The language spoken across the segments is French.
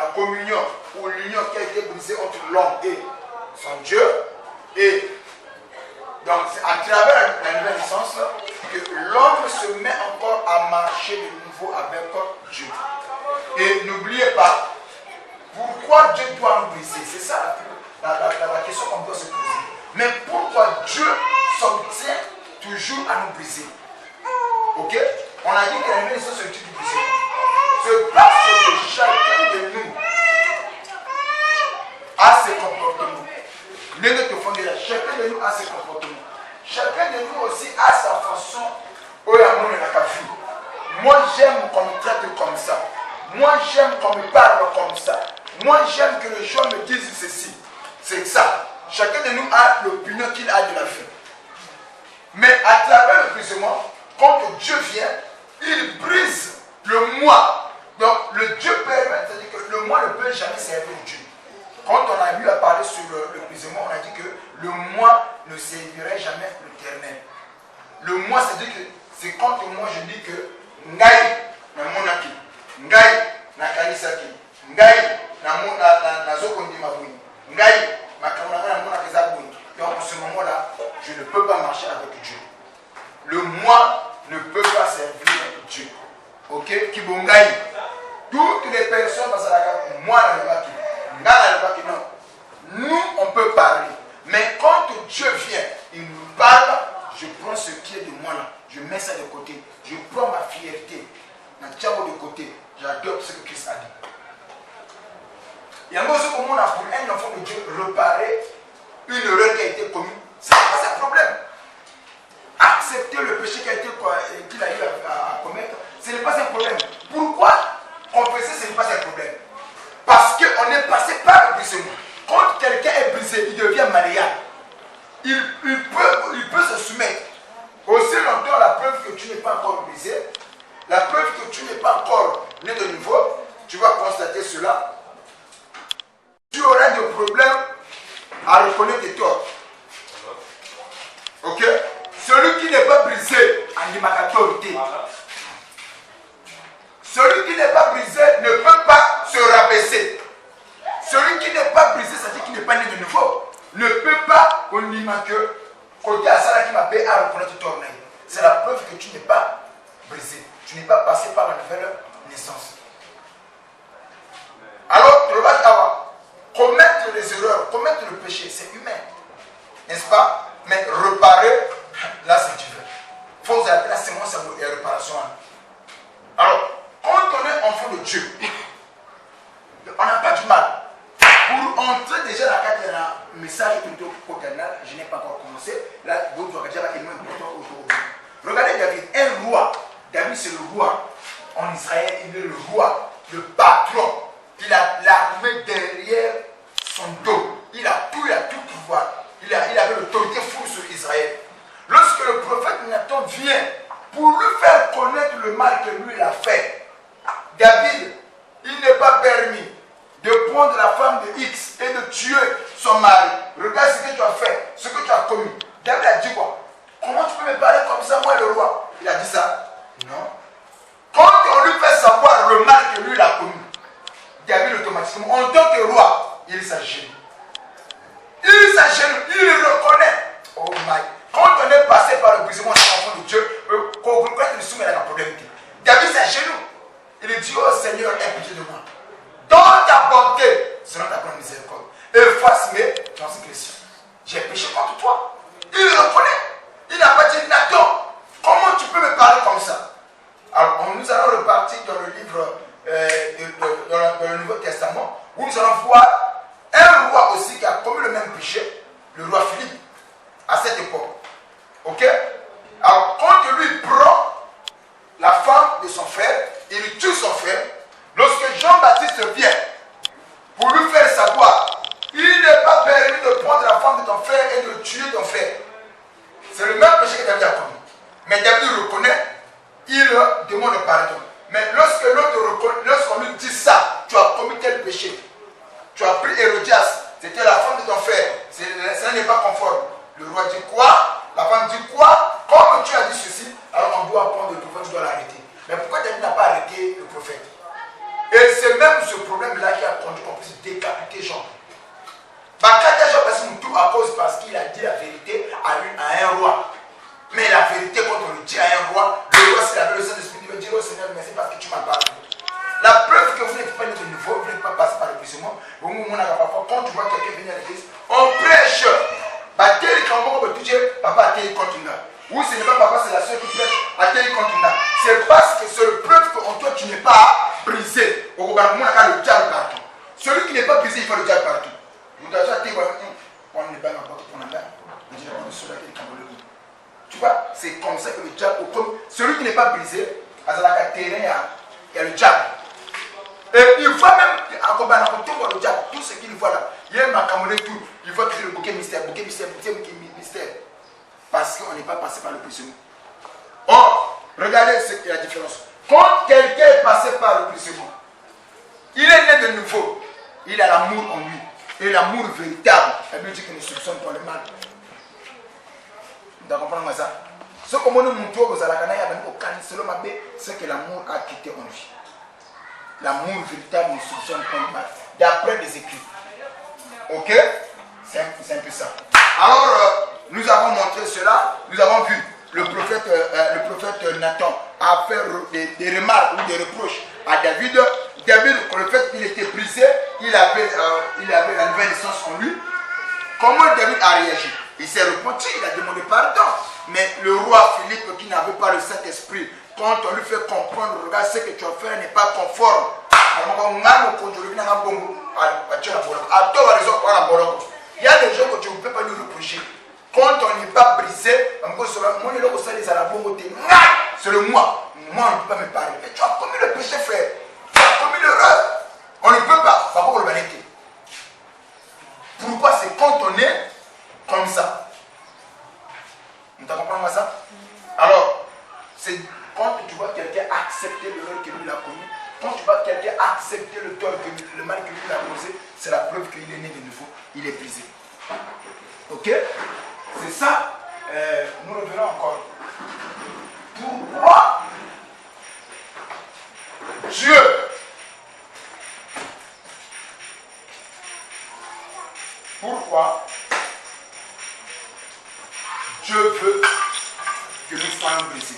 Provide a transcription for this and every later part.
la communion ou l'union qui a été brisée entre l'homme et son Dieu. Et donc c'est à travers la nouvelle naissance que l'homme se met encore à marcher de nouveau avec Dieu. Et n'oubliez pas, pourquoi Dieu doit nous briser? C'est ça la question qu'on doit se poser. Mais pourquoi Dieu s'obtient toujours à nous briser? Ok? On a dit que la nouvelle naissance c'est le type de brisement. C'est parce que chacun de nous a ses comportements. Chacun de nous a ses comportements. Chacun de nous aussi a sa façon. Moi j'aime qu'on me traite comme ça. Moi j'aime qu'on me parle comme ça. Moi j'aime que les gens me disent ceci. C'est ça. Chacun de nous a l'opinion qu'il a de la vie. Mais à travers le brisement, quand Dieu vient, il brise le moi. Donc le Dieu permet, c'est-à-dire que le moi ne peut jamais servir Dieu. Quand on a eu à parler sur le brisement, on a dit que le moi ne servirait jamais l'éternel. Le moi, c'est-à-dire que c'est quand moi je dis que Ngai na monaki, Ngai na kanisaki, Ngai na zokondi mabuni, Ngai na kamana na monaki zabuni. Donc en ce moment-là, je ne peux pas marcher avec Dieu. Le moi ne peut pas servir Dieu. Ok? Kibongai. Toutes les personnes, moi non. Nous, on peut parler. Mais quand Dieu vient, il nous parle, je prends ce qui est de moi là. Je mets ça de côté. Je prends ma fierté. De côté. J'adopte ce que Christ a dit. Il y a un moment où on a pour un enfant de Dieu réparer une erreur qui a été commise. Ce n'est pas un problème. Accepter le péché qu'il a eu à commettre, ce n'est pas un problème. Pourquoi confesser, ce n'est pas un problème? Parce qu'on est passé par le brisement. Quand quelqu'un est brisé, il devient malléable. Il peut se soumettre. Aussi longtemps, la preuve que tu n'es pas encore brisé, la preuve que tu n'es pas encore né de nouveau, tu vas constater cela. Tu auras des problèmes à reconnaître tes torts. Ok? Celui qui n'est pas brisé, animatorité. Celui qui n'est pas brisé ne peut pas se rabaisser. Celui qui n'est pas brisé, c'est-à-dire qui n'est pas né de nouveau, ne peut pas, on dit que, côté à ça qui m'appelle à reconnaître ton âme. C'est la preuve que tu n'es pas brisé. Tu n'es pas passé par la nouvelle naissance. Alors, commettre les erreurs, commettre le péché, c'est humain. N'est-ce pas? Mais réparer, là c'est divin. Il faut appeler la sémence et la réparation. Alors, quand on est enfant de Dieu, on n'a pas du mal. Pour entrer déjà dans la carte d'un message plutôt paternel, je n'ai pas encore commencé. Là, vous devez déjà être important aujourd'hui. Regardez David, un roi. David, c'est le roi. En Israël, il est le roi, le patron. Il a l'armée derrière son dos. Il a tout pouvoir. Il avait l'autorité full sur Israël. Lorsque le prophète Nathan vient pour lui faire connaître le mal que lui il a fait, David, il n'est pas permis de prendre la femme de X et de tuer son mari. Regarde ce que tu as fait, ce que tu as commis. David a dit quoi? Comment tu peux me parler comme ça, moi le roi? Il a dit ça? Non. Quand on lui fait savoir le mal que lui il a commis, David automatiquement, en tant que roi, il s'agit. Il s'agit, il reconnaît. Oh my. Quand on est passé par le brisement de l'enfant de Dieu, quand on le soumet à la problème, David s'agenouille. Il dit, oh Seigneur, aie pitié de moi. Dans ta bonté, selon ta grande miséricorde, efface mes transgressions. J'ai péché contre toi. Il reconnaît. Il n'a pas dit, Nathan, comment tu peux me parler comme ça? Alors, nous allons repartir dans le livre, dans le Nouveau Testament, où nous allons voir un roi aussi qui a commis le même péché, le roi Philippe, à cette époque. Ok? Alors, quand lui prend la femme de son frère, il tue son frère. Lorsque Jean-Baptiste vient pour lui faire savoir, il n'est pas permis de prendre la femme de ton frère et de tuer ton frère. C'est le même péché que David a commis. Mais David reconnaît, il demande pardon. Mais lorsque lorsqu'on lui dit ça, tu as commis tel péché, tu as pris Hérodias, c'était la femme de ton frère, ça n'est pas conforme. Le roi dit quoi? La femme dit quoi? Comme tu as dit ceci, alors on doit prendre le prophète, tu dois l'arrêter. Mais pourquoi David n'a pas arrêté le prophète? Et c'est même ce problème-là qui a Parfois, quand tu vois quelqu'un venir à l'église, on prêche. Papa a continue. Ou ce n'est pas papa, c'est la soeur qui prêche à continue. C'est parce que c'est le preuve qu'en toi tu n'es pas brisé. Le diable partout. Celui qui n'est pas brisé, il faut le diable partout. Tu vois, c'est comme ça que le diable, celui qui n'est pas brisé, il y a le diable. Et il voit même, le diable, tout ce qu'il voit là, il y a ma camarade tout, il voit que le bouquet mystère. Parce qu'on n'est pas passé par le prisonnier. Or, regardez la différence. Quand quelqu'un est passé par le prisonnier, il est né de nouveau, il a l'amour en lui. Et l'amour véritable, la Bible dit que nous soupçonnons dans le mal. Vous comprenez ça? Ce que nous montrons aux Alakana, c'est que l'amour a quitté en lui. L'amour véritable nous soupçonne dans le mal. D'après les écrits. Ok? C'est un peu ça. Alors, nous avons montré cela. Nous avons vu le prophète Nathan a fait des remarques ou des reproches à David. David, le fait qu'il était brisé, il avait la nouvelle naissance en lui. Comment David a réagi? Il s'est repenti, il a demandé pardon. Mais le roi Philippe, qui n'avait pas le Saint-Esprit, quand on lui fait comprendre, regarde, ce que tu as fait n'est pas conforme. Il y a des gens que tu ne peux pas lui reprocher. Quand on n'est pas brisé, c'est le moi. Moi, on ne peut pas me parler. Mais tu as commis le péché, frère. Tu as commis l'erreur. On ne peut pas. Pourquoi? C'est quand on est comme ça. Vous comprenez ça? Alors, c'est quand tu vois quelqu'un accepter l'erreur que lui a commis, quand tu vois quelqu'un accepter le mal que lui a causé, c'est la preuve qu'il est né de nouveau, il est brisé. Ok? C'est ça. Nous revenons encore. Pourquoi Dieu veut que nous soyons brisés?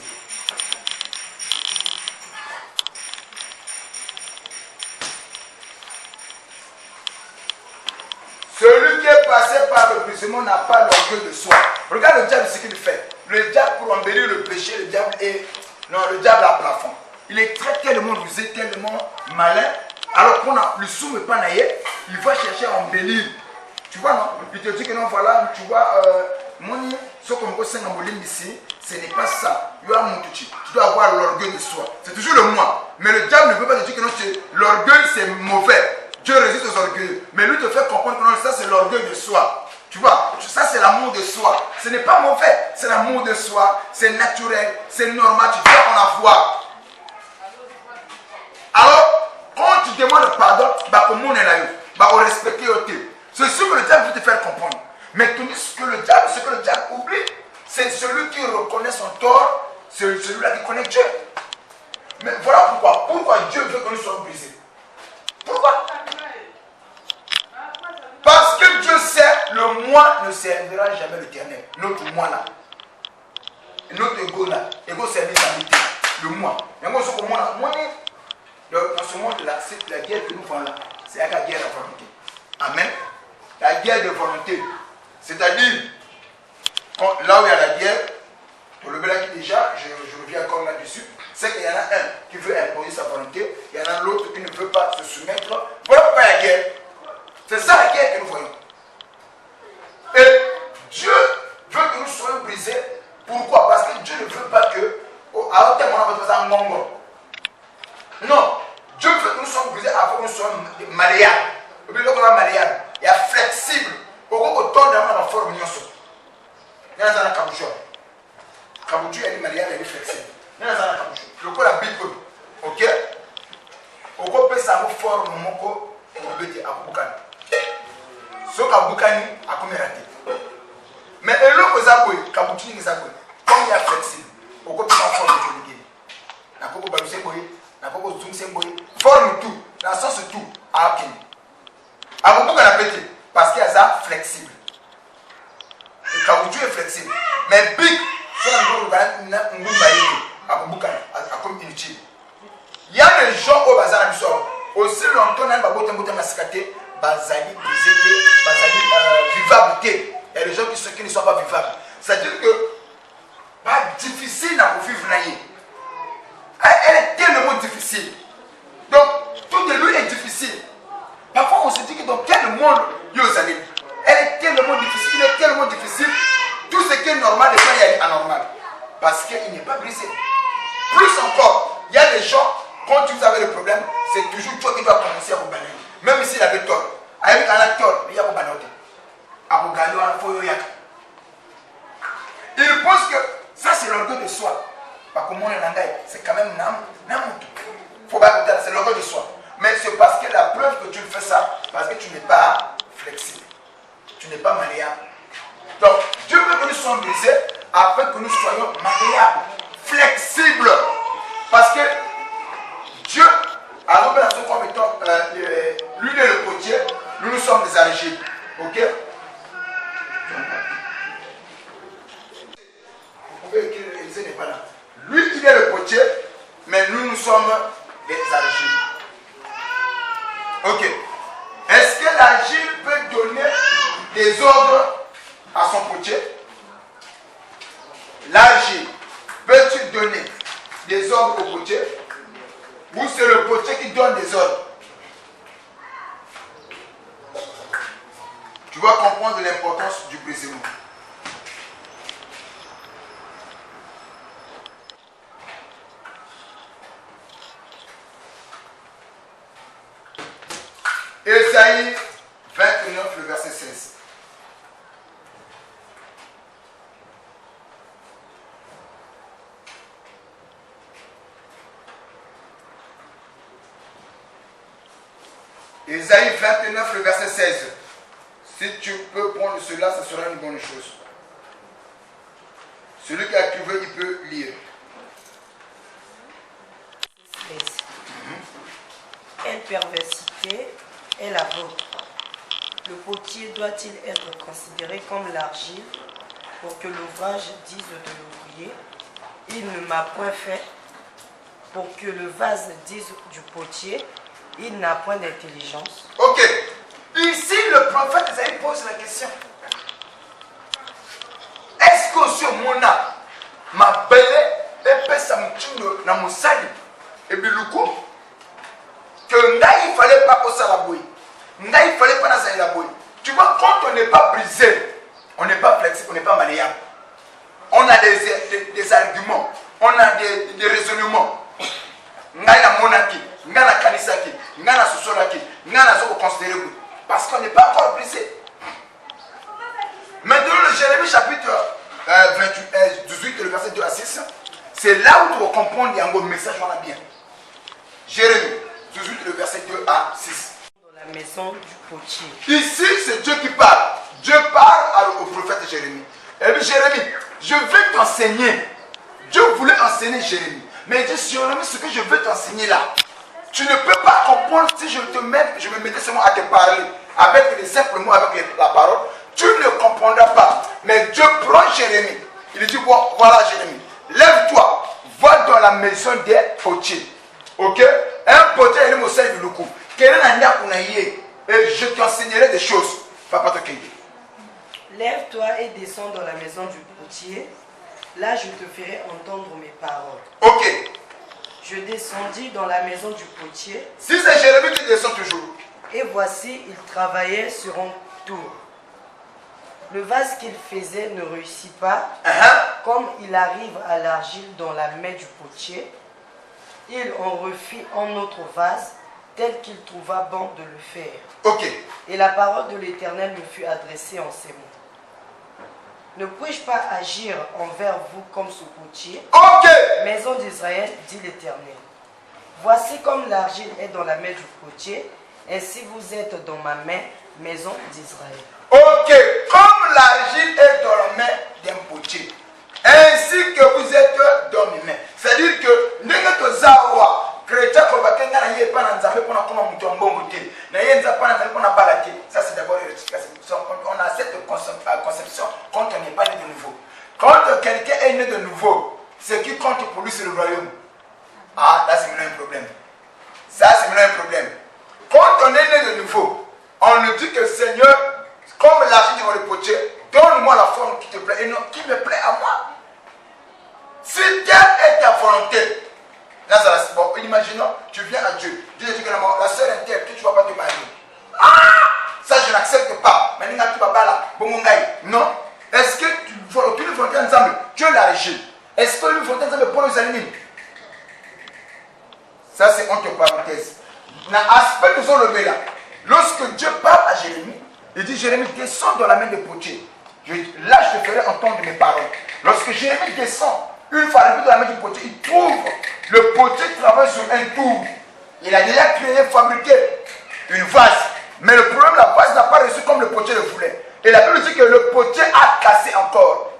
Celui qui est passé par le brisement n'a pas l'orgueil de soi. Regarde le diable, ce qu'il fait. Le diable, pour embellir le péché, le diable a plafond. Il est tellement rusé, tellement malin. Alors qu'on ne le soumet pas naïe, il va chercher à embellir. Tu vois, non? Il te dit que non, voilà, tu vois, ce qu'on peut s'envoler ici, ce n'est pas ça. Tu dois avoir l'orgueil de soi. C'est toujours le moi. Mais le diable ne veut pas te dire que non, l'orgueil c'est mauvais. Dieu résiste aux orgueilleux. Mais lui te fait comprendre que non, ça c'est l'orgueil de soi. Tu vois, ça c'est l'amour de soi. Ce n'est pas mauvais. C'est l'amour de soi. C'est naturel. C'est normal. Tu dois en avoir. Alors, quand tu demandes pardon, comment on est là? On respecte le thé. C'est ce que le diable veut te faire comprendre. Mais ce que le diable oublie, c'est celui qui reconnaît son tort, c'est celui-là qui connaît Dieu. Mais voilà pourquoi. Pourquoi Dieu veut que nous soyons brisés? Pourquoi? Parce que Dieu sait, le moi ne servira jamais l'éternel. Notre moi là. Notre ego là. Ego service à l'unité. Le moi. Mais moi, ce que moi là, dans ce monde-là, c'est la guerre que nous faisons là. C'est la guerre de volonté. Amen. La guerre de volonté. C'est-à-dire, là où il y a la guerre, pour le là qui déjà, je reviens encore là-dessus, c'est qu'il y en a un qui veut imposer sa volonté, il y en a l'autre qui ne veut pas se soumettre. Voilà pourquoi il y a la guerre. C'est ça la guerre que nous voyons. Et Dieu veut que nous soyons brisés. Pourquoi? Parce que Dieu ne veut pas que, à un terme, on va faire un ngongo. Non. Dieu veut que nous soyons brisés afin que nous soyons malléables. Et puis, là, malléables. Il y a flexible. Autant de la forme, il y a un cabochon. Cabochon, elle est malléable, elle est flexible. Il y a un cabochon. Le coup, la Bible. Ok? Au coup, ça vous forme, mon coup, pour le bêter à Boukan. Ce Kabukani a comme raté. Mais le coup, ça vous Kabuchon, ça vous comme il y a flexible. Au coup, ça forme le Guinée. La coco Balusé Boy, la coco Zoom Boy, forme tout, dans le sens tout, à Akin. À Boukan a pété. Parce qu'il y a ça flexible. Le caoutchouc est flexible. Mais big, c'est comme inutile. Il y a des gens au bazar aussi longtemps, on a un bazali brisé, bazali vivabilité. Il y a des gens qui ne sont pas vivables. C'est-à-dire que pas difficile à vivre naïe. Elle est tellement difficile. Donc tout de lui est difficile. Parfois on se dit que dans quel monde vous allez. Elle est tellement difficile, il est tellement difficile. Tout ce qui est normal est anormal. Parce qu'il n'est pas brisé. Plus encore, il y a des gens, quand vous avez le problème, c'est toujours toi qui vas commencer à vous balayer. Même s'il avait tort. Avec un acteur, il y a vous balayer. Il pense que ça c'est l'orgueil de soi. Parce que moi, c'est quand même faut pas c'est l'orgueil de soi. Mais c'est parce que la preuve que tu fais ça, parce que tu n'es pas flexible. Tu n'es pas malléable. Donc, Dieu veut que nous soyons brisés afin que nous soyons malléables, flexibles. Parce que Dieu a donné à ce comme étant l'huile et le potier, nous sommes des arachides. Ok? Vous pouvez écrire, Élisée n'est pas là. Lui, il est le potier, mais nous sommes des arachides. Ok. Est-ce que l'argile peut donner des ordres à son potier? L'argile peut-il donner des ordres au potier? Ou c'est le potier qui donne des ordres? Tu vas comprendre l'importance du brisement. Ésaïe 29, le verset 16. Ésaïe 29, le verset 16. Si tu peux prendre cela, ce sera une bonne chose. Celui qui a trouvé, il peut lire. Quelle perversité est la vôtre? Le potier doit-il être considéré comme l'argile pour que l'ouvrage dise de l'ouvrier, il ne m'a point fait, pour que le vase dise du potier, il n'a point d'intelligence? Ok. Ici, le prophète Isaïe pose la question. Est-ce que ce mona m'a belé et pèse à mon sali et biloukou que il fallait pas au salaboué, il fallait pas dans la bouée. Tu vois, quand on n'est pas brisé, on n'est pas flexible, on n'est pas malléable. On a des arguments, on a des raisonnements. Ngana monaki, ngana kanisaki, ngana sosolaki, ngana zoko considéré. Parce qu'on n'est pas encore brisé. Maintenant, le Jérémie chapitre 18, le verset 2 à 6, c'est là où tu vas comprendre un message, on a bien. Jérémie 18, le verset 2 à 6. Dans la maison du potier. Ici, c'est Dieu qui parle. Dieu parle au prophète Jérémie. Et puis Jérémie, je vais t'enseigner. Dieu voulait enseigner Jérémie. Mais il dit, Jérémie, ce que je veux t'enseigner là, tu ne peux pas comprendre si je me mettais seulement à te parler avec les simples mots, avec la parole. Tu ne comprendras pas. Mais Dieu prend Jérémie. Il dit, bon, voilà Jérémie, lève-toi, va dans la maison des potiers. Ok? Un potier, il est au sein du loukou. Et je t'enseignerai des choses. Papa te cueille. Lève-toi et descends dans la maison du potier. Là, je te ferai entendre mes paroles. Ok. Je descendis dans la maison du potier. Si c'est Jérémie qui descend toujours. Et voici, il travaillait sur un tour. Le vase qu'il faisait ne réussit pas. Comme il arrive à l'argile dans la main du potier, il en refit un autre vase, tel qu'il trouva bon de le faire. Ok. Et la parole de l'Éternel me fut adressée en ces mots. Ne puis-je pas agir envers vous comme ce potier? Ok. Maison d'Israël, dit l'Éternel. Voici comme l'argile est dans la main du potier, ainsi vous êtes dans ma main, maison d'Israël. Ok. Comme l'argile est dans la main d'un potier, ainsi que vous êtes dans mes mains. C'est-à-dire que nous zawa chrétien qu'on va tenir na yepa na nzambe pour na koma mutu mbongo te. Na yenza pa na nzambe pour na balate. Ça c'est d'abord une rectification. On a cette conception quand on n'est pas né de nouveau. Quand quelqu'un est né de nouveau, ce qui compte pour lui c'est le royaume. Ah, là c'est maintenant un problème. Ça c'est maintenant un problème. Quand on est né de nouveau, on nous avons levé là, lorsque Dieu parle à Jérémie, il dit Jérémie, descends dans la main des potiers. Là, je te ferai entendre mes paroles. Lorsque Jérémie descend, une fois arrivé dans la main du potier, il trouve le potier qui travaille sur un tour. Il a déjà créé, fabriqué une vase. Mais le problème, la vase n'a pas reçu comme le potier le voulait. Et la Bible dit que le potier a cassé encore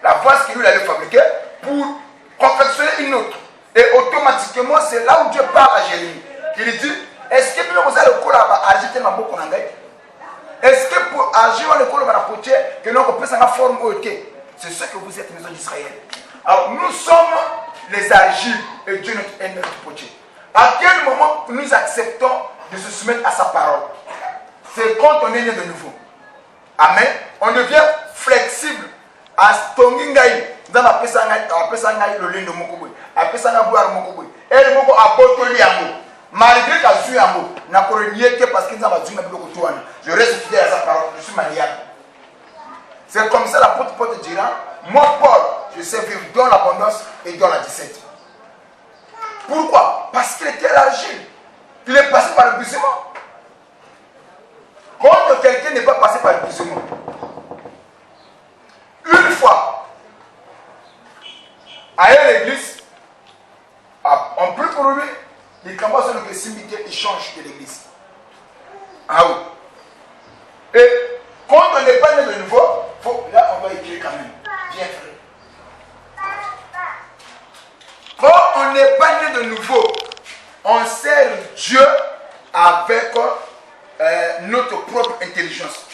la vase qu'il lui allait fabriquer pour confectionner une autre. Et automatiquement, c'est là où Dieu parle à Jérémie. Il dit, est-ce que vous allez le agiter ma boucle en anglais? Est-ce que pour agir dans le col de la potier, que nous peut s'en forme au thé? C'est ce que vous êtes, maison d'Israël. Alors nous sommes les argiles et Dieu est notre potier. À quel moment nous acceptons de se soumettre à sa parole? C'est quand on est né de nouveau. Amen. On devient flexible. À Stongingaï, dans la Pessangaï, le lin de Mokoboui, à Pessangaboua Mokoboui, et le Moko a porté l'amour. Malgré qu'il a su l'amour, n'a pas nié que parce qu'il n'a pas dit que je reste fidèle à sa parole, je suis maniable. C'est comme ça l'apôtre Paul te dira, moi Paul, je sais vivre dans l'abondance et dans la 17. Pourquoi? Parce qu'il était l'argile. Il est passé par l'épuisement. Quand quelqu'un n'est pas passé par l'épuisement, une fois, à l'église, on prie pour lui, il commence à nous s'imiter, il change de l'église. Ah oui. Et quand on n'est pas né de nouveau, là on va écrire quand même. Bien frère. Quand on n'est pas né de nouveau, on sert Dieu avec notre propre intelligence.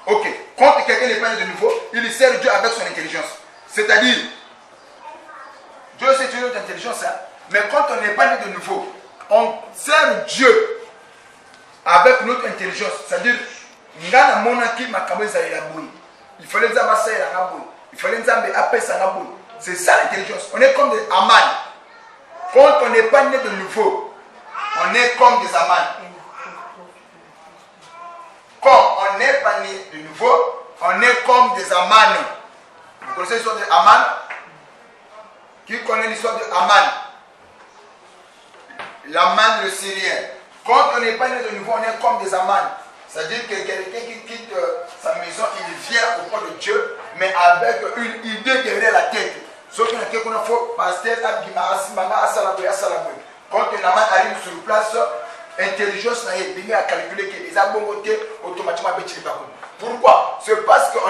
Ok. Quand quelqu'un n'est pas né de nouveau, il sert Dieu avec son intelligence. C'est-à-dire, Dieu sait utiliser notre intelligence, hein, mais quand on n'est pas né de nouveau, on sert Dieu avec notre intelligence. C'est-à-dire, il fallait c'est ça l'intelligence. On est comme des amans. Quand on n'est pas né de nouveau, on est comme des amans. Quand on n'est pas né de nouveau, on est comme des amans. Vous connaissez l'histoire de Aman? Qui connaît l'histoire de Aman? L'Aman le Syrien. Quand on n'est pas né de nouveau, on est comme des amans. C'est-à-dire que quelqu'un qui quitte sa maison, il vient auprès de Dieu, mais avec une idée derrière la tête. Sauf qu'il y a quelqu'un qui faut pasteur, quand un amant arrive sur place, intelligence n'a à calculer que les abongotés automatiquement bêtise par contre. Pourquoi? C'est parce qu'il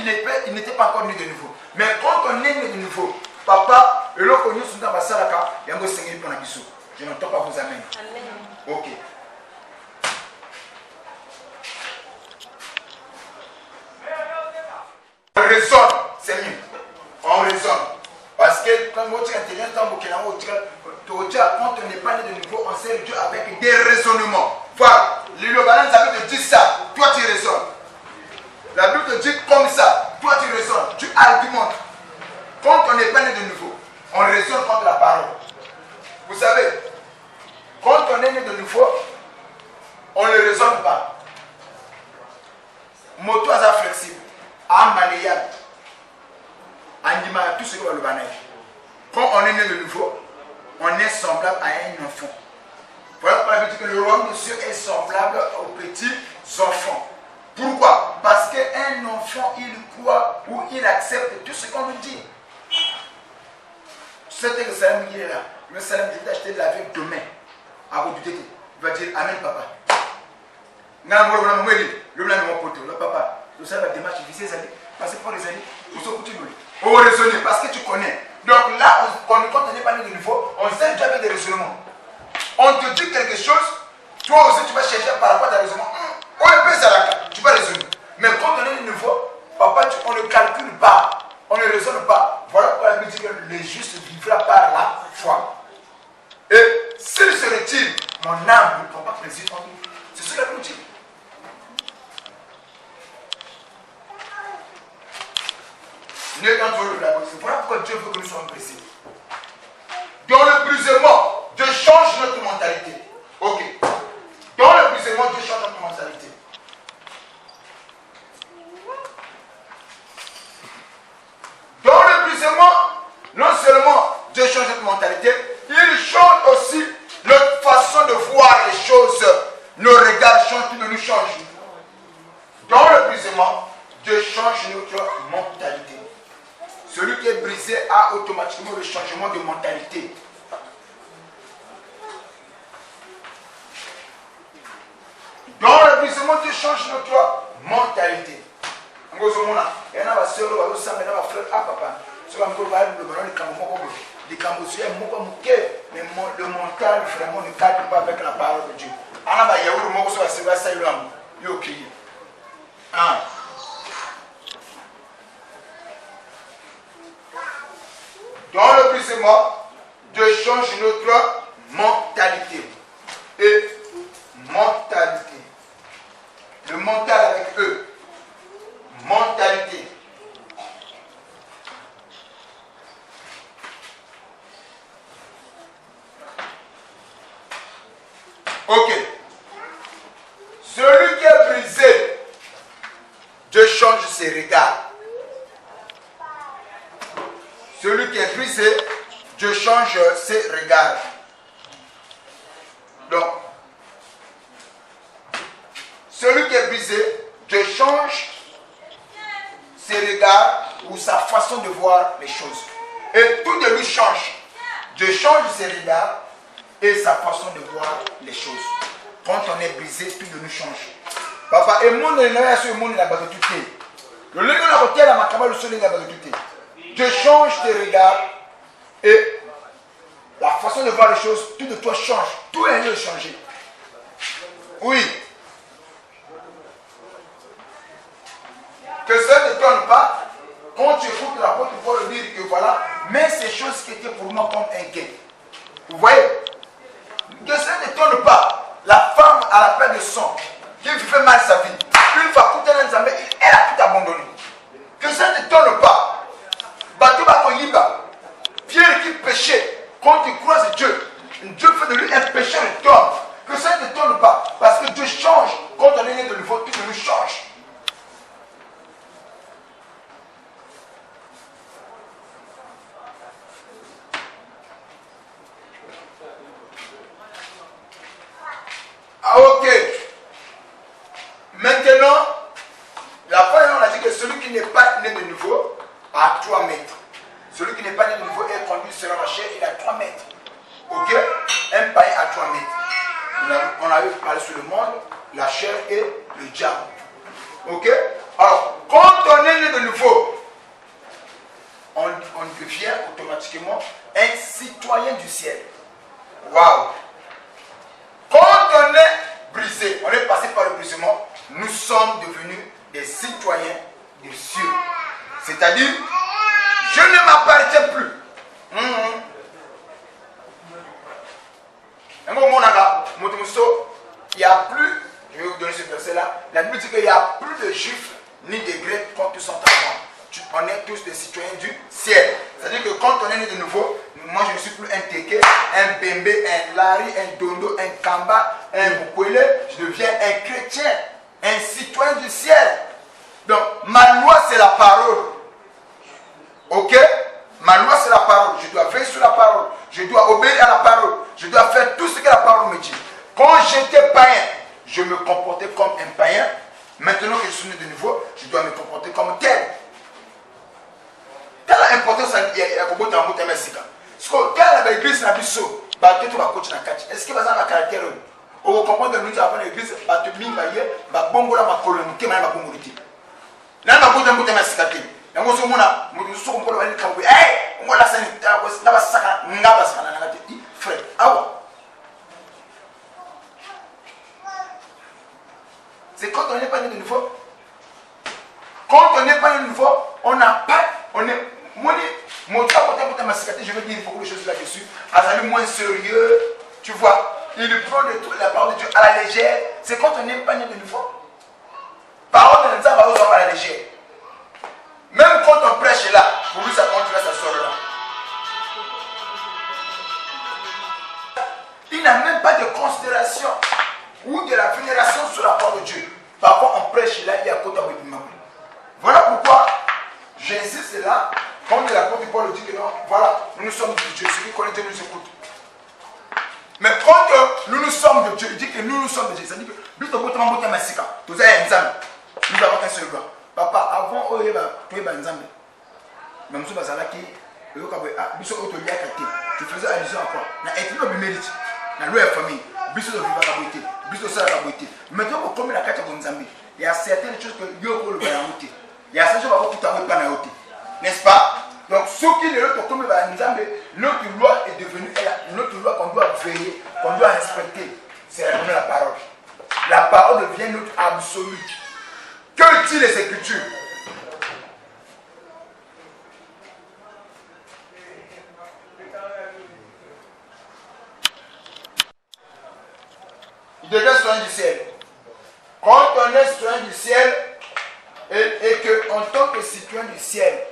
n'était pas encore né de nouveau. Mais quand on est né de nouveau, papa, et l'autre nous sommes dans la salle, il y a un Seigneur pour la mission. Je n'entends pas vous amener. Amen. Ok. On raisonne, c'est mieux. On raisonne. Parce que quand on est intelligent, quand on n'est pas né de nouveau, on sert Dieu avec des raisonnements. Voilà. Le Libanais, la Bible te dit ça, toi tu raisonnes. La Bible te dit comme ça, toi tu raisonnes, tu argumentes. Quand on n'est pas né de nouveau, on raisonne contre la parole. Vous savez, quand on est né de nouveau, on ne raisonne pas. Moto est flexible, malléable, tout ce que le Libanais. Quand on est né de nouveau, on est semblable à un enfant. Voilà pourquoi la Bible dit que le royaume de Dieu est semblable aux petits enfants. Pourquoi? Parce qu'un enfant, il croit ou il accepte tout ce qu'on lui dit. C'était le salam qui est là. Le salam, je vais acheter de la vie demain. À vous douter. Il va dire Amen, papa. Le papa, le salam va démarcher, il dit passer pour les amis, on va raisonner parce que tu connais. Donc là, quand on n'est pas né de nouveau, on sait déjà avec des raisonnements. On te dit quelque chose, toi aussi tu vas chercher par rapport à ta raisonnement. On est peu ça, tu vas raisonner. Mais quand on est né de nouveau, papa, on ne calcule pas, on ne raisonne pas. Voilà pourquoi la Bible dit que le juste vivra par la foi. Et s'il se retire, mon âme ne prend pas plaisir en nous. C'est ce que la Bible dit. Voilà pourquoi Dieu veut que nous soyons blessés. Dans le brisement, Dieu change notre mentalité. Ok. Dans le brisement, Dieu change notre mentalité. Dans le brisement, non seulement Dieu change notre mentalité, il change aussi notre façon de voir les choses. nous change. Dans le brisement, Dieu change notre mentalité. Celui qui est brisé a automatiquement le changement de mentalité. Dans le brisement, Dieu change notre mentalité. Il y a des soeurs, des frères, ah papa, le mental vraiment ne cadre pas avec la parole de Dieu. Dans le brisement, Dieu change notre mentalité. Et mentalité. Le mental avec eux. Mentalité. Ok. Celui qui est brisé, Dieu change ses regards. Celui qui est brisé, Dieu change ses regards. Donc, celui qui est brisé, Dieu change ses regards ou sa façon de voir les choses. Et tout de lui change. Dieu change ses regards et sa façon de voir les choses. Quand on est brisé, tout de nous change. Papa, et mon est sur le monde la bagatuté. Le lieu de la hôtel à Makama, le soleil la bagatuté. Dieu change tes regards et la façon de voir les choses, tout de toi change. Tout est lieu changé. Oui. Que ça ne t'étonne pas quand tu écoutes l'apôtre Paul dire que voilà, mais ces choses qui étaient pour moi comme un gain. Vous voyez? Que ça ne t'étonne pas. La femme à la perte de sang, qui fait mal sa vie, une fois coûté elle a tout abandonné. Que ça ne t'étonne pas. Bateau Bakoyiba, Pierre qui péchait, quand tu croises Dieu, Dieu fait de lui un pécheur et tombe. Que ça ne t'étonne pas. Parce que Dieu change. Quand on est né de nouveau, tout de nous change. Ah, ok. Maintenant, la fois on a dit que celui qui n'est pas né de nouveau a 3 mètres. Celui qui n'est pas né de nouveau est conduit selon la chair, il a 3 mètres. Ok? Un païen a 3 mètres. On a eu parlé sur le monde, la chair et le diable. Ok? Alors, quand on est né de nouveau, on devient automatiquement un citoyen du ciel. Waouh! Quand on est brisé, on est passé par le brisement, nous sommes devenus des citoyens des cieux. C'est-à-dire, je ne m'appartiens plus. Il n'y a plus, je vais vous donner ce verset-là, la Bible dit qu'il n'y a plus de juifs ni de grecs quand tous sont ensemble. On est tous des citoyens du ciel. C'est-à-dire que quand on est né de nouveau, moi je ne suis plus un Teke, un Bembe, un Lari, un Dondo, un Kamba, un Mukwele. Je deviens un chrétien, un citoyen du ciel. Donc ma loi c'est la parole. Ok? Ma loi c'est la parole. Je dois veiller sur la parole. Je dois obéir à la parole. Je dois faire tout ce que la parole me dit. Quand j'étais païen, je me comportais comme un païen. Maintenant que je suis né de nouveau, je dois me comporter comme tel. Quelle importance il y a pour votre amour Mexicain? Quand l'église n'a plus ça, est-ce que vous avez un caractère? Vous comprenez que nous avons l'église, c'est quand on n'est pas né de nouveau. Quand on n'est pas né de nouveau, on n'a pas. On est. Je veux dire beaucoup de choses là-dessus. Azali moins sérieux. Tu vois, il prend la parole de Dieu à la légère. C'est quand on n'est pas né de nouveau. Parole de Dieu à la légère. Même quand on prêche là, pour lui ça continue, ça sort là. Il n'a même pas de considération ou de la vénération sur la parole de Dieu. Parfois on prêche là, il y a côté de l'imam. Voilà pourquoi j'insiste là, quand l'apôtre Paul dit que non, voilà, nous sommes de Dieu, celui qui connaît Dieu nous écoute. Mais quand nous sommes de Dieu, il dit que nous sommes de Dieu, ça dit que Bouta Massika. Tout ça est ensemble. Nous avons qu'un seul roi. Papa, avant, on est ensemble. Même si tu faisais allusion à quoi? Tu mérite. La loi est famille. Biso de vivre à beauté. Biso de ça à beauté. Maintenant, comme la carte de Nzambi, il y a certaines choses que Yoko le va monter. Il y a certaines choses que tu pas noté. N'est-ce pas? Donc, ce qui est le comme Nzambi, notre loi est devenue notre loi qu'on doit veiller, qu'on doit respecter. C'est la parole. La parole devient notre absolu. Que dit les Écritures? Il devient citoyen du ciel. Quand on est citoyen du ciel et qu'en tant que citoyen du ciel,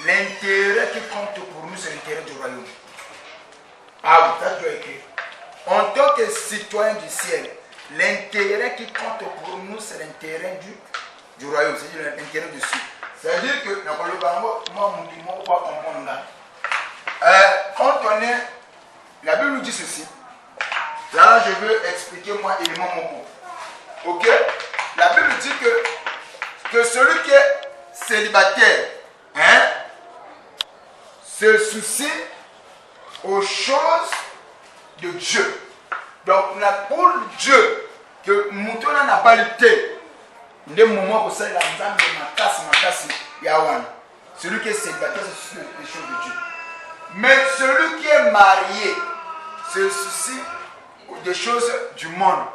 l'intérêt qui compte pour nous, c'est l'intérêt du royaume. Ah oui, ça doit écrire. En tant que citoyen du ciel, l'intérêt qui compte pour nous, c'est l'intérêt du royaume, c'est-à-dire l'intérêt du ciel. C'est-à-dire que, quand on est, la Bible nous dit ceci. Là, je veux expliquer moi élément mon cours. Ok? La Bible dit que celui qui est célibataire, se soucie aux choses de Dieu. Donc, pour Dieu, que Mouton n'a pas lutté, des moments où ça, il a celui qui est célibataire se soucie des choses de Dieu. Mais celui qui est marié se soucie des choses du monde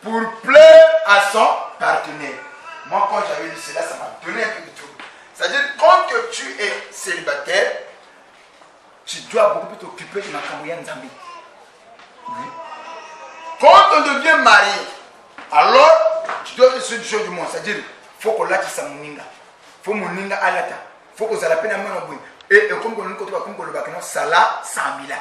pour plaire à son partenaire. Moi, quand j'avais lu cela, ça m'a donné un peu de trouble. C'est-à-dire, quand tu es célibataire, tu dois beaucoup plus t'occuper de la Kamouya Nzambi. Oui. Quand on devient marié, alors tu dois faire des choses du monde. C'est-à-dire, il faut qu'on lâche sa moninga. Il faut moninga alata. Il faut qu'on s'en appelle à mon abouille. Et comme on dit, comme on le dit, ça là, 100 000.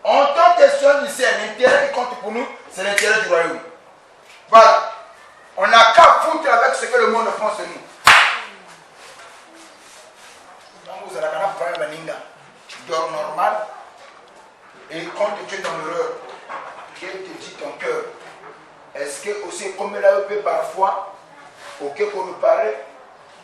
En tant que citoyen du ciel, l'intérêt qui compte pour nous, c'est l'intérêt du royaume. Voilà. On n'a qu'à foutre avec ce que le monde pense de nous. Donc vous allez prendre la ninga. Tu dors normal. Et quand tu es dans l'erreur, Dieu te dit ton cœur. Est-ce que aussi comme là peut parfois, ok pour nous parler,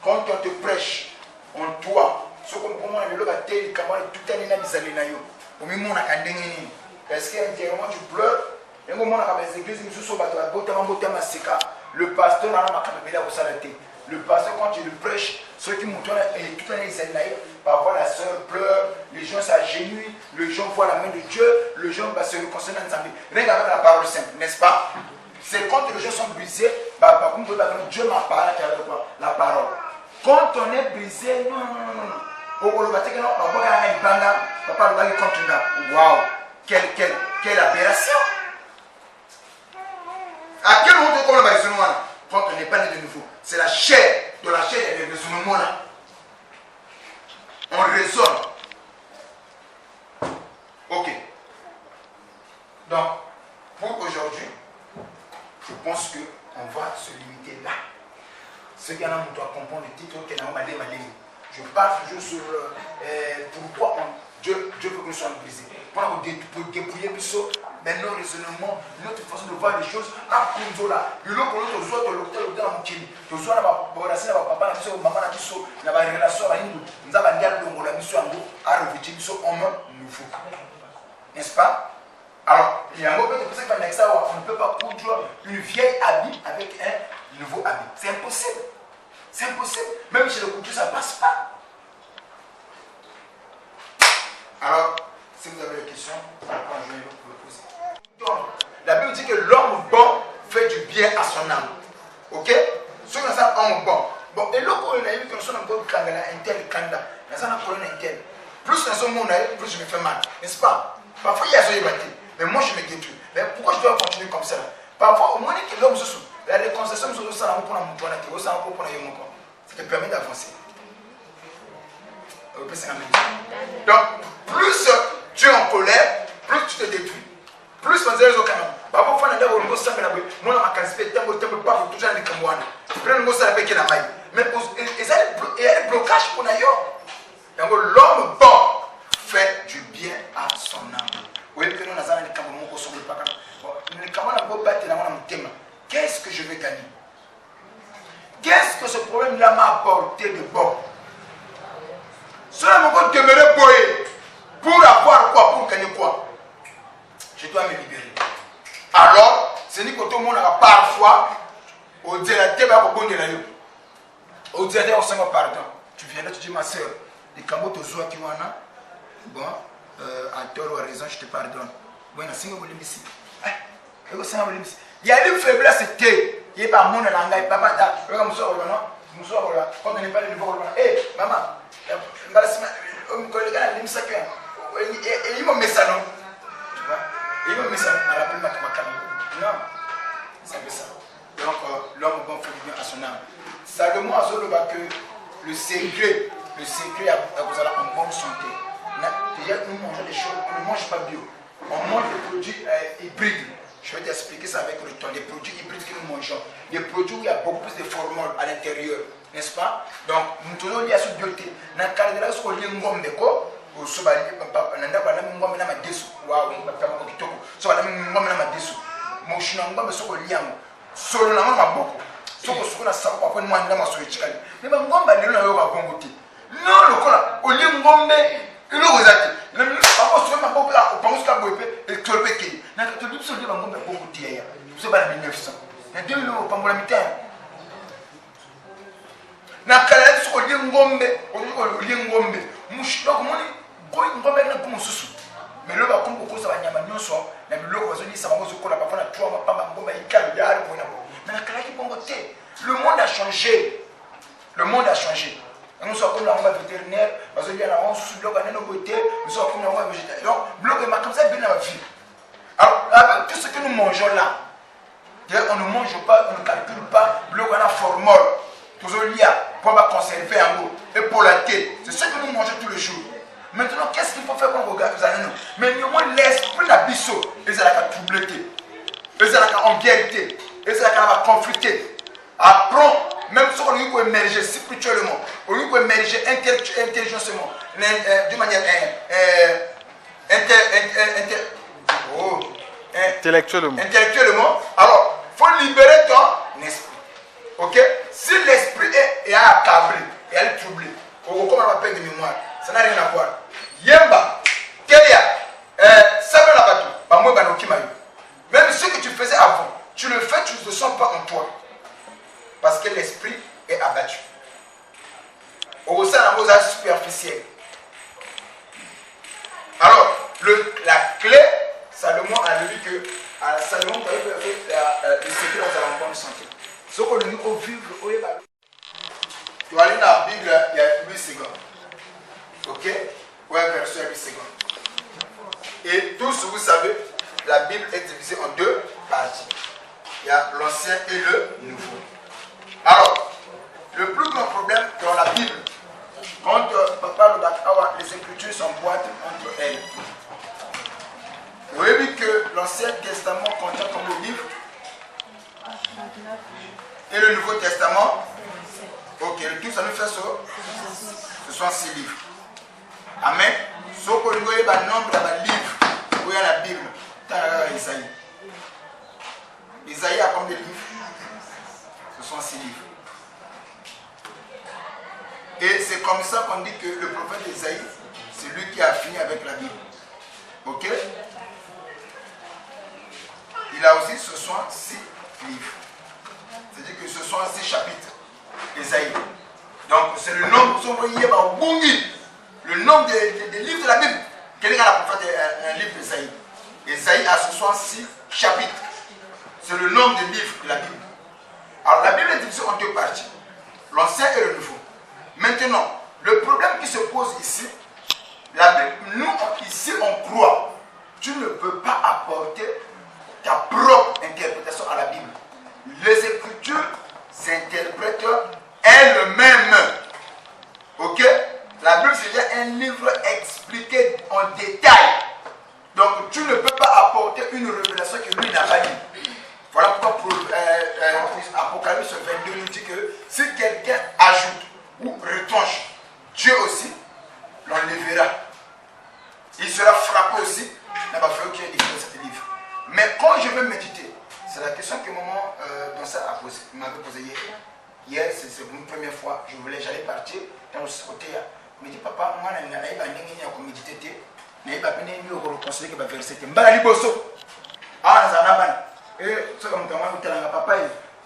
quand on te prêche, on doit. Ce qu'on comment le loba tel comment tout année na bizali na yo au même on a kandengeni est-ce que intérieurement tu pleures et moment on a les églises nous so bato bota masika le pasteur na makabela ko salate le pasteur quand il le prêche ceux qui montent et tout année bizali na yo parfois la sœur pleure les gens s'agenouillent les gens voient la main de Dieu les gens se reconcilient ensemble rien avec la parole simple n'est-ce pas? C'est quand les gens sont brisés comme Dieu m'a parlé avec quoi la parole quand on est brisé non waouh, quelle aberration! À quel moment on va raisonner quand on n'est pas né de nouveau? C'est la chair, de la chair et le raisonnement là. On raisonne. Ok. Donc, pour aujourd'hui, je pense qu'on va se limiter là. Ce qu'il y en a, on doit comprendre le titre qu'il y en a malé. Je parle toujours sur pourquoi Dieu veut que nous soyons brisés. Pour dépouiller mais nos raisonnements, notre façon de voir les choses, à Kunzola, il y a n'est-ce pas? Alors, il y a un mot pour ça qu'on ne peut pas conduire une vieille habit avec un nouveau habit. C'est impossible. C'est impossible. Même chez le couture, ça ne passe pas. Alors, si vous avez des questions, je vais vous les poser. Donc, la Bible dit que l'homme bon fait du bien à son âme. Ok? Ceux qui sont homme bon. Bon, et l'autre, on a vu que nous sommes un peu kanda. Plus dans ce monde, plus je me fais mal. N'est-ce pas? Parfois, il y a des bâtis. Mais moi, je me détruis. Mais pourquoi je dois continuer comme ça? Parfois, au moins, que l'homme se soucie. La réconciliation, ça te permet d'avancer. Donc, plus tu es en colère, plus tu te détruis. Plus tu es au canon. Parfois, on a dit que ça me l'a dit. Moi, je me suis dit que je ne peux pas toujours aller comme moi. Prends le mot ça avec la maille. Mais il y a des blocages pour nous. Donc, l'homme bon fait du bien à son âme. Oui, que nous avons qu'est-ce que je vais gagner? Qu'est-ce que ce problème-là m'a apporté de bon? Cela m'a demeuré pour avoir quoi? Pour gagner quoi? Je dois me libérer. Alors, c'est dit que tout le monde a parfois, au directeur, au directeur, on s'en va pardon. Tu viens là, tu dis ma soeur, les cambots te zoient qui wana, bon, en tort ou à raison, je te pardonne. Bon, il y a 5 volumes ici. Il y a une faiblesse, c'était. Il n'y a pas mon langage, il n'y a pas de. Quand on n'est pas le niveau, hé, maman, il m'a mis ça, non? Tu vois? Il m'a mis ça, à la plus ma non, c'est ça. Donc, l'homme bon fait bien à son âme. Ça demande que le secret a une bonne santé. Déjà, nous mangeons des choses, on ne mange pas bio. On mange des produits hybrides. Je vais t'expliquer ça avec le temps. Les produits hybrides que nous mangeons. Des produits où il y a beaucoup plus de formol à l'intérieur. N'est-ce pas? Donc, nous devons dire à ce beauté. Dans le cas de la chose, on dit ngombe ko. Au soba, nanda kwa nami ngombe na madesu. Waouh, kama kwa kitoko. Soba nami ngombe na madesu. Moshina ngombe soko liango. Solo na mama boko. Soko soko na sako kwa kwani mwanda masoi chikali. Nima ngombe lilo na wewa bongo ti. Non, le kola. Oli ngombe. Il est osé. Papa, sur ma bombe là, on pense qu'à Boépé et tout le pays. N'a que tout le monde dit ma bombe est beaucoup d'hier. C'est pas la 1900. Il y a 2 000 euros pour la mi-temps. N'a qu'à la sur le Ngombe, on dit le Ngombe. Mouche, donc mon Ngombe n'a pas mon sous. Mais le bas comme beaucoup ça va n'y avoir son. Mais le loco va se dire ça va se coller parfois la 3 mois pas ma bombe il calme il y a mais n'a qu'à la qui bon côté. Le monde a changé. Le monde a changé. Nous sommes comme la bombe vétérinaire, parce qu'il y a la honte sous le bloc à nos côtés, nous sommes comme la bombe végétale. Donc, bloc est comme ça, bien dans la vie. Alors, avec tout ce que nous mangeons là, on ne mange pas, on ne calcule pas, bloc à la formol, toujours lié pour conserver en eau et pour la tête. C'est ce que nous mangeons tous les jours. Maintenant, qu'est-ce qu'il faut faire pour regarder nous? Mais au moins, l'esprit n'a biseau, ils ont la troublé, ils ont la enguerité, ils ont la conflicté. Apprends. Même si on peut émerger spirituellement, on peut émerger intellectuellement, de manière intellectuellement, alors il faut libérer ton esprit. Ok? Si l'esprit est accablé et est troublé, comme on va peine de mémoire, ça n'a rien à voir. Yemba, Keya, Sabana, même ce que tu faisais avant, tu le fais, tu ne te sens pas en toi. Parce que l'esprit est abattu. Au sein d'un mot superficiel. Alors, la clé, Salomon a dit que Salomon a fait le secret dans la bonne santé. Ce qu'on nous dit vivre au Eba. Tu vas aller dans la Bible, il y a 8 secondes. Ok? Ouais, verset 8 secondes. Et tous, vous savez, la Bible est divisée en 2 parties. Il y a l'Ancien et le Nouveau. Alors, le plus grand problème dans la Bible, quand papa le les Écritures s'emboîtent entre elles. Vous avez vu que l'Ancien Testament contient comme le livre et le Nouveau Testament. Ok, le tout ça nous fait ça. Ce sont 6 livres. Amen. Sauf que nous avons un nombre de livres où il y a la Bible. Isaïe. Isaïe a combien de livres? Ce sont 6 livres. Et c'est comme ça qu'on dit que le prophète Isaïe, c'est lui qui a fini avec la Bible. Ok? Il a aussi, ce sont 6 livres. C'est-à-dire que ce sont 6 chapitres. Isaïe. Donc c'est le nombre, le nombre des livres de la Bible. Quelqu'un a la prophète un livre d'Isaïe. Isaïe a ce sont 6 chapitres. C'est le nombre de livres de la Bible. Alors la Bible est divisée en 2 parties. L'Ancien et le Nouveau. Maintenant, le problème qui se pose ici, la Bible, nous ici on croit. Tu ne peux pas apporter ta propre interprétation à la Bible. Les Écritures s'interprètent elles-mêmes. Ok? La Bible c'est déjà un livre expliqué en détail. Donc tu ne peux pas apporter une révélation que lui n'a pas dit. Voilà pourquoi Apocalypse 22 nous dit que si quelqu'un ajoute ou retranche, Dieu aussi l'enlèvera. Il sera frappé frappé aussi. Il m'a fait qu'il faut ce livre. Mais quand je veux méditer, c'est la question que maman dans ça m'avait posée hier. Hier, c'est une première fois, j'allais partir dans ce côté. Il me dit, papa, moi, je n'ai pas méditer. Je n'ai pas reconsidérer que le verset. Je n'ai pas ah, ça n'a pas. Et ce que je me papa,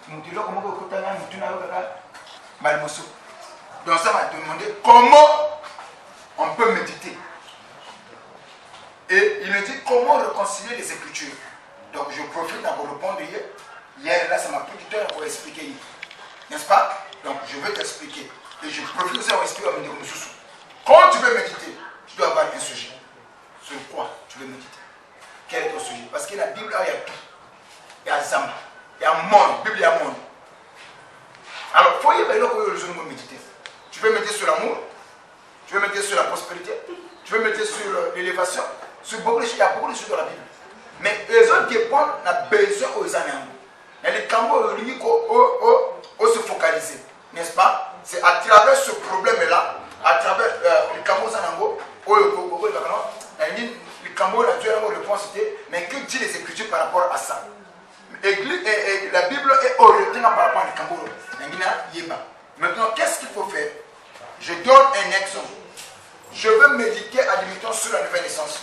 je me dis, comment vous avez dit, donc ça m'a demandé comment on peut méditer. Et il me dit comment réconcilier les Écritures. Donc je profite pour répondre hier. Hier, là, ça m'a pris du temps pour expliquer. N'est-ce pas? Donc je vais t'expliquer. Et je profite aussi pour expliquer. Quand tu veux méditer, tu dois avoir un sujet. Sur quoi tu veux méditer? Quel est ton sujet? Parce que la Bible, il y a tout. Il y a Zamba. Il y a monde. La Bible, il y a monde. Alors, il faut y avoir méditer. Tu veux méditer sur l'amour? Tu veux méditer sur la prospérité? Tu veux méditer sur l'élévation? Sur beaucoup de choses, il y a beaucoup de choses dans la Bible. Mais les autres dépendent de besoin aux animaux. Et les camaux se focaliser. N'est-ce pas? C'est à travers ce problème-là, à travers les camaux les camaux, Dieu a une réponse, mais que dit les Écritures par rapport à ça? Et la Bible est orientée par rapport à camaux. Maintenant, qu'est-ce qu'il faut faire? Je donne un exemple. Je veux méditer à limitant sur la nouvelle naissance.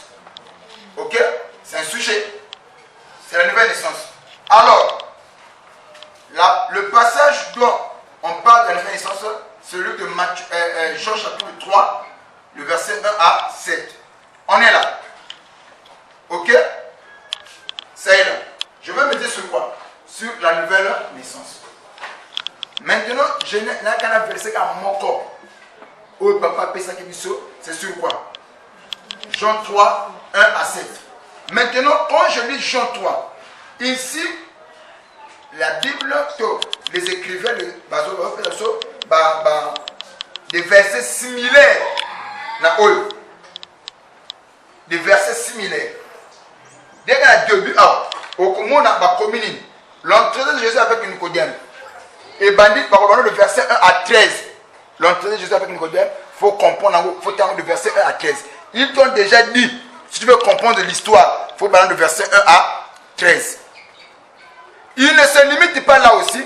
Ok? C'est un sujet. C'est la nouvelle naissance. Alors, le passage dont on parle de la nouvelle naissance, celui de Jean chapitre 3, le verset 1 à 7. On est là. Ok? Ça est là. Je veux méditer sur quoi? Sur la nouvelle naissance. Maintenant, je n'ai qu'un verset qui a mon corps. Oh papa, c'est sur quoi? Jean 3, 1 à 7. Maintenant, quand je lis Jean 3, ici, la Bible, les écrivains, des versets similaires. Des versets similaires. Dès qu'il y a début, l'entrée de Jésus avec Nicodème. Et bandit, par exemple, le verset 1 à 13. L'entrée de Jésus avec Nicodème, il faut comprendre, il faut terminer le verset 1 à 13. Ils t'ont déjà dit, si tu veux comprendre l'histoire, il faut parler du verset 1 à 13. Il ne se limite pas là aussi,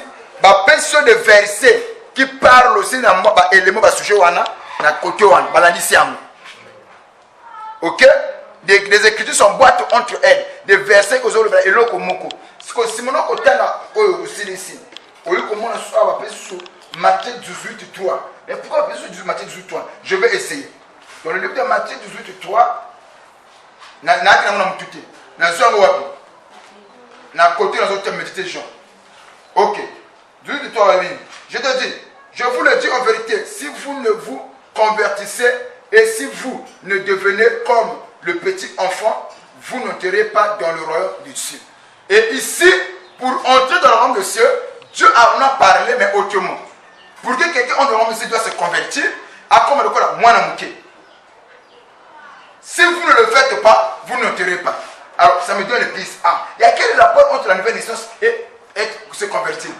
sur des versets qui parlent aussi de l'élément de sujet, de côté, ok? Les écritures sont boîtes entre elles, des versets que vous avez et l'autre moko. Ce que si mon côté là, aussi ici. Au lieu que mon soit sur Matthieu 18, 3. Mais pourquoi on sur Matthieu 18, 3? Je vais essayer. Dans le livre de Matthieu 18, 3, na côté dans notre méditation. Ok. 18, 3, je te dis, je vous le dis en vérité, si vous ne vous convertissez et si vous ne devenez comme le petit enfant, vous n'entrerez pas dans le royaume du ciel. Et ici, pour entrer dans le royaume du ciel, Dieu en a parlé, mais autrement. Pour que quelqu'un entre dans le royaume du ciel doit se convertir, à comme le corps, moi, si vous ne le faites pas, vous n'entrerez pas. Alors, ça me donne une piste. Il y a quel rapport entre la nouvelle naissance et se convertir?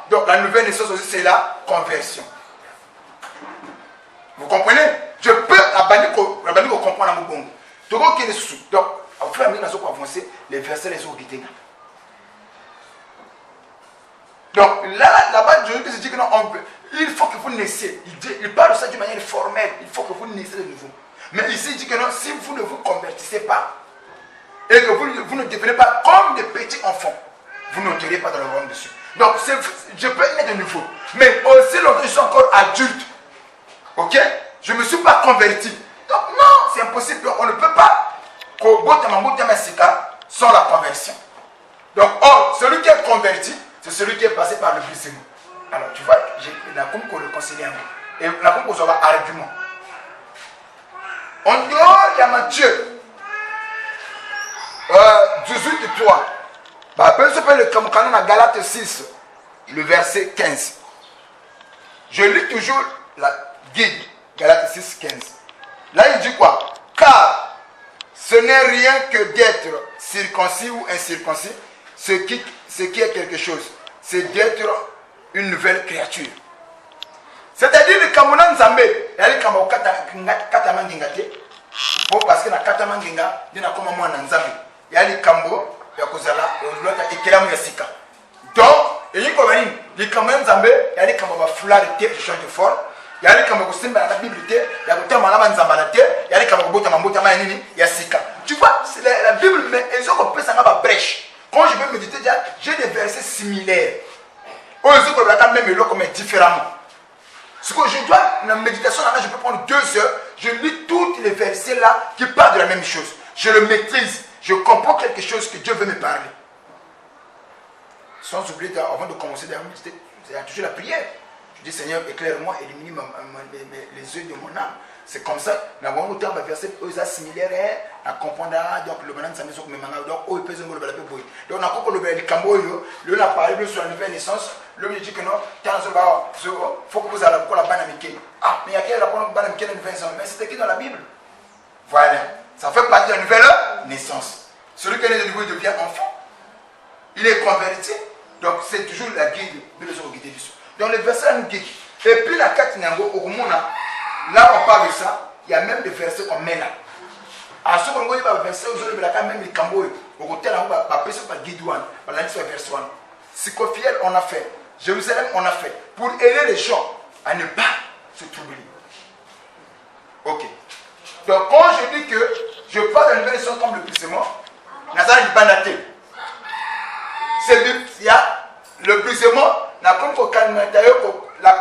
Donc la nouvelle naissance aussi, c'est la conversion. Vous comprenez? Je peux la comprendre à mon bon. Donc, au fur et à mesure qu'on avance, les versets les ont quittés. Donc là-bas, Dieu se dit que non, il faut que vous naissiez. Il parle de ça d'une manière formelle. Il faut que vous naissiez de nouveau. Mais ici, il dit que non, si vous ne vous convertissez pas, et que vous ne devenez pas comme des petits enfants, vous n'entrerez pas dans le royaume de Dieu. Donc, je peux naître de nouveau. Mais aussi longtemps, je suis encore adulte. Ok? Je ne me suis pas converti. Donc, non, c'est impossible. On ne peut pas sans la conversion. Donc, celui qui est converti, c'est celui qui est passé par le brisement. Alors, tu vois, la comme qu'on le considère. Et la comme qu'on aura argument. En dehors, il y a Matthieu 18, 3. Peu s'appelle le canon à Galates 6, le verset 15. Je lis toujours la guide, Galates 6, 15. Là, il dit quoi? Car ce n'est rien que d'être circoncis ou incirconcis, ce qui est quelque chose. C'est d'être une nouvelle créature. C'est-à-dire le Kamounan Zambé, il y a le Kamou Katamangingate, Bon, parce que na katama ngenga, il y a comme moi dans Nzambe. Il y a les kambo, il y a kozala, il y a sika. Donc, il y a comme les kambo Nzambe, il y a les kambo foulard de thé, je change de forme. Il y a les kambo qui sont dans la Bible, il y a les kambo Nzamba il y a les kambo qui sont dans il y a sika. Tu vois, c'est la Bible, mais ils ont repris ça dans la brèche. Quand je vais méditer, j'ai des versets similaires. Eux, ils ont même le comme différemment. Ce que je dois, dans la méditation, je peux prendre 2 heures, je lis tous les versets là qui parlent de la même chose. Je le maîtrise, je comprends quelque chose que Dieu veut me parler. Sans oublier, avant de commencer à méditer, c'est toujours la prière. Je dis Seigneur, éclaire-moi, élimine les yeux de mon âme. C'est comme ça, nous avons autant de versets similaires à comprendre. Donc, le bonhomme s'amuse comme un manga. Donc, il peut se faire le boy. Donc, on a compris le camboyo, le a parlé sur la nouvelle naissance. Le dit que non, il faut que vous ayez la bonne amitié. Ah, mais il y a qui la bonne amitié dans la nouvelle naissance? Mais c'était qui dans la Bible? Voilà, ça fait partie de la nouvelle naissance. Celui qui est né de nouveau devient enfant. Il est converti. Donc, c'est toujours la guide de le guider du son. Donc, le verset nous guide. Et puis, la carte Nyango, au Mona. Là, on parle de ça, il y a même des versets qu'on met là. À ce moment-là, il y a des versets où il y a même les camboy. Au côté là, on va passer par Guidouane, par la liste de verset 1. Sycofiel, on a fait. Jérusalem, on a fait. Pour aider les gens à ne pas se troubler. Ok. Donc, quand je dis que je parle de la nouvelle nation comme le brisement, Nazar n'est pas naté. Il y a le brisement, la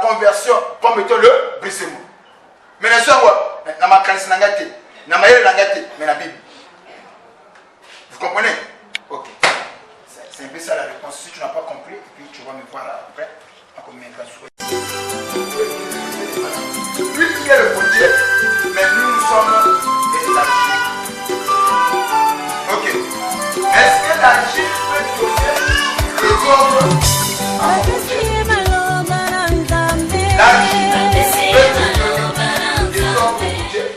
conversion comme étant le brisement. Mais la soeur, na ma kansi nangate, na ma yele nangate, mais la Bible. Vous comprenez? Ok. C'est un peu ça la réponse. Si tu n'as pas compris, et puis tu vas me voir après, en combien de temps. Lui qui est le potier, mais nous sommes des archives. Ok. Est-ce que l'archive peut donner le corps